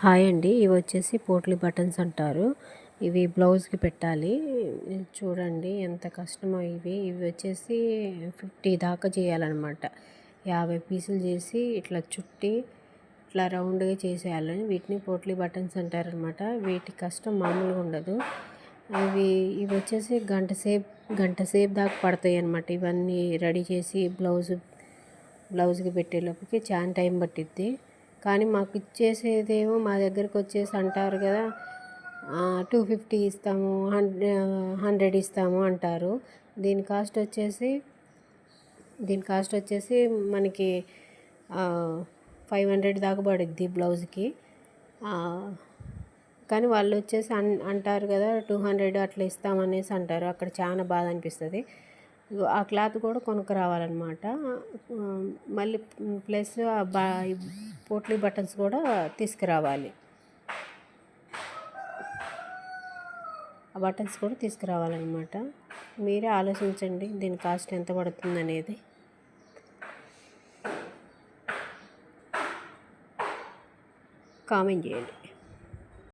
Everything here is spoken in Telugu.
హాయ్ అండి, ఇవి వచ్చేసి పోట్లీ బటన్స్ అంటారు. ఇవి బ్లౌజ్కి పెట్టాలి. చూడండి ఎంత కష్టమో. ఇవి వచ్చేసి 50 దాకా చేయాలన్నమాట. 50 పీసులు చేసి ఇట్లా చుట్టి ఇట్లా రౌండ్గా చేసేయాలని వీటిని పోట్లీ బటన్స్ అంటారనమాట. వీటి కష్టం మామూలుగా ఉండదు. ఇవి వచ్చేసి గంట సేపు దాకా పడతాయి అన్నమాట. ఇవన్నీ రెడీ చేసి బ్లౌజ్కి పెట్టేలోపుకి చాలా టైం పట్టిద్ది. కానీ మాకు ఇచ్చేసేదేమో మా దగ్గరకు వచ్చేసి అంటారు కదా, 250 ఇస్తాము, 100 ఇస్తాము అంటారు. దీని కాస్ట్ వచ్చేసి మనకి 500 దాకా పడుద్ది బ్లౌజ్కి. కానీ వాళ్ళు వచ్చేసి అంటారు కదా 200 అట్లా ఇస్తామనేసి అంటారు. అక్కడ చాలా బాధ అనిపిస్తుంది. ఆ క్లాత్ కూడా కొనుక్కు రావాలన్నమాట. మళ్ళీ ప్లస్ పోట్లీ బటన్స్ కూడా తీసుకురావాలి. ఆ బటన్స్ కూడా తీసుకురావాలన్నమాట. మీరే ఆలోచించండి దీని కాస్ట్ ఎంత పడుతుంది అనేది. కామెంట్ చేయండి.